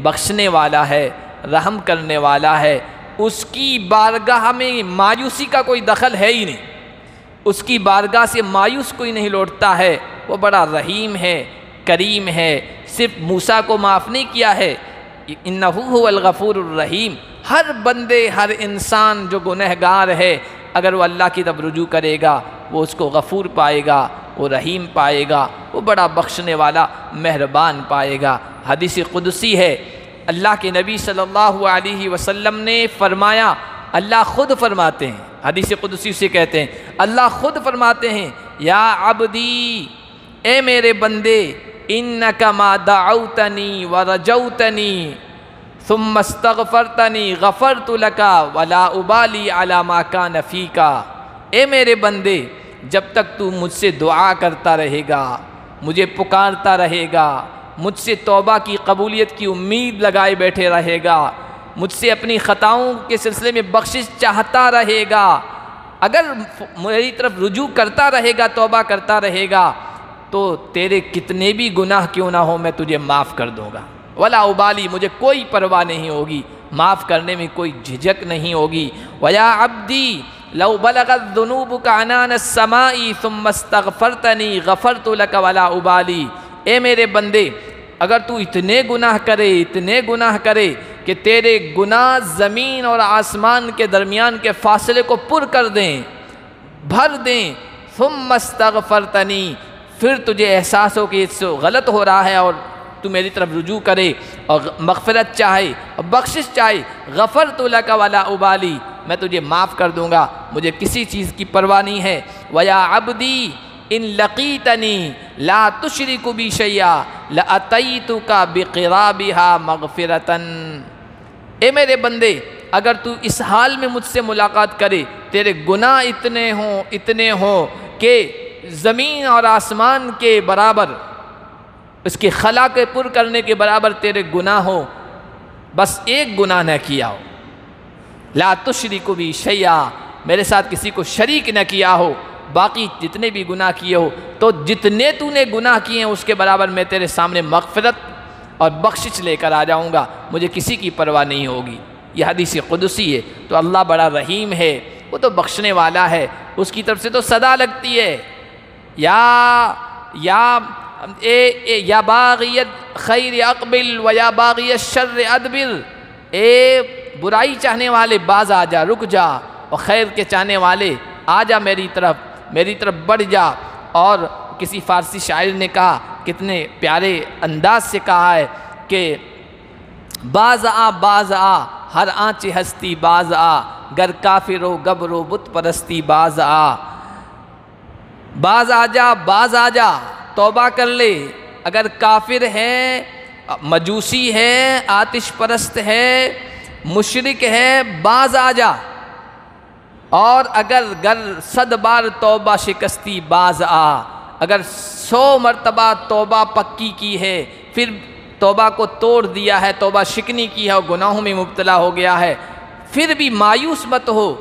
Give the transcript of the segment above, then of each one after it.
بخشنے والا ہے، رحم کرنے والا ہے، اس کی بارگاہ میں مایوسی کا کوئی دخل ہے ہی نہیں، اس کی بارگاہ سے مایوس کوئی نہیں لوٹتا ہے، وہ بڑا رحیم ہے، کریم ہے، صرف موسیٰ کو معاف نہیں کیا ہے، انہ هو الغفور الرحیم، ہر بندے، ہر انسان جو گنہگار ہے، اگر وہ اللہ کی طرف رجوع کرے گا وہ اس کو غفور پائے گا، وہ رحیم پائے گا، وہ بڑا بخشنے والا مہربان پائے گا۔ حدیث قدسی ہے، اللہ کے نبی صلی اللہ علیہ وسلم نے فرمایا، اللہ خود فرماتے ہیں، حدیث قدسی سے کہتے ہیں، اللہ خود فرماتے ہیں، یا عبدی، اے میرے بندے، انک ما دعوتنی ورجوتنی ثم استغفرتنی غفرت لک ولا ابالی علی ما کان فیک، اے میرے بندے، جب تک تو مجھ سے دعا کرتا رہے گا، مجھے پکارتا رہے گا، مجھ سے توبہ کی قبولیت کی امید لگائے بیٹھے رہے گا، مجھ سے اپنی خطاؤں کے سلسلے میں بخشش چاہتا رہے گا، اگر میری طرف رجوع کرتا رہے گا، توبہ کرتا رہے گا، تو تیرے کتنے بھی گناہ کیوں نہ ہو میں تجھے معاف کر دوں گا، ولا ابالی، مجھے کوئی پرواہ نہیں ہوگی، معاف کرنے میں کوئی جھجک نہیں ہوگی۔ وَيَا عَبْدِي لَوْ بَلَغَتْ ذُنُوبُكَ عَنَانَ السَّمَاءِ ثُمَّ اسْتَغْفَرْتَنِي غَفَرْتُ لَكَ وَلَا أُبَالِي، اے میرے بندے، اگر تو اتنے گناہ کرے کہ تیرے گناہ زمین اور آسمان کے درمیان کے فاصلے کو پر کر دیں، بھر دیں، ثُمَّ اسْتَغْفَرْتَنِي، پھر تجھے احساس ہو کہ اس سے غلط ہو رہا ہے اور تو میری طرف رجوع کرے اور مغفرت چاہے اور بخشش چاہے، غفرت لک ولا ابالی، میں تجھے معاف کر دوں گا، مجھے کسی چیز کی پرواہ نہیں ہے۔ وَيَا عَبْدِي إِن لَقِيتَنِي لَا تُشْرِكُ بِي شَيْئًا لَأَتَيْتُكَ بِقِرَابِهَا مَغْفِرَةً، اے میرے بندے، اگر تو اس حال میں مجھ سے ملاقات کرے، تیرے گناہ اتنے ہوں کہ زمین اور آسمان کے برابر، اس کی خلا کے پر کرنے کے برابر تیرے گناہ ہو، بس ایک گناہ نہ کیا ہو، لا تشرک بی شیئا، میرے ساتھ کسی کو شریک نہ کیا ہو، باقی جتنے بھی گناہ کیے ہو، تو جتنے تو نے گناہ کیے ہیں اس کے برابر میں تیرے سامنے مغفرت اور بخشش لے کر آ جاؤں گا، مجھے کسی کی پرواہ نہیں ہوگی۔ یہ حدیث قدسی ہے، تو اللہ بڑا رحیم ہے، وہ تو بخشنے والا ہے، اس کی طرف سے تو صدا لگتی ہے، یا باغی الخیر اقبل و یا باغی الشر ادبر، اے برائی چاہنے والے باز آ جا، رک جا، اور خیر کے چاہنے والے آ جا میری طرف بڑھ جا۔ اور کسی فارسی شاعر نے کہا، کتنے پیارے انداز سے کہا ہے کہ باز آ ہر آنچ ہستی باز آ، گر کافر و گبر و بت پرستی باز آ، باز آ جا، توبہ کر لے، اگر کافر ہے، مجوسی ہے، آتش پرست ہے، مشرک ہے، باز آ جا، اور اگر 100 بار توبہ شکستی باز آ، اگر 100 مرتبہ توبہ پکی کی ہے، پھر توبہ کو توڑ دیا ہے، توبہ شکنی کی ہے اور گناہوں میں مبتلا ہو گیا ہے، پھر بھی مایوس مت ہو،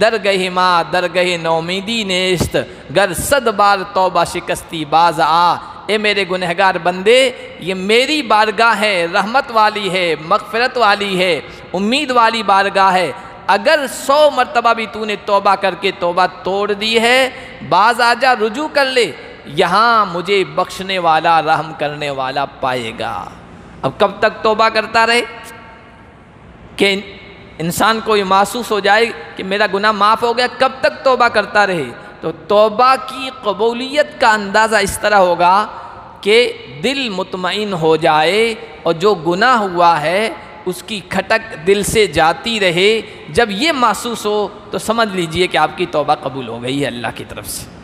درگہ نومیدی نیست، گر 100 بار توبہ شکستی باز آ، اے میرے گنہگار بندے، یہ میری بارگاہ ہے، رحمت والی ہے، مغفرت والی ہے، امید والی بارگاہ ہے، اگر 100 مرتبہ بھی تو نے توبہ کر کے توبہ توڑ دی ہے، باز آ جا، رجوع کر لے، یہاں مجھے بخشنے والا، رحم کرنے والا پائے گا۔ اب کب تک توبہ کرتا رہے کہ انسان کو یہ محسوس ہو جائے کہ میرا گناہ معاف ہو گیا، کب تک توبہ کرتا رہے؟ تو توبہ کی قبولیت کا اندازہ اس طرح ہوگا کہ دل مطمئن ہو جائے اور جو گناہ ہوا ہے اس کی کھٹک دل سے جاتی رہے، جب یہ محسوس ہو تو سمجھ لیجئے کہ آپ کی توبہ قبول ہو گئی ہے اللہ کی طرف سے۔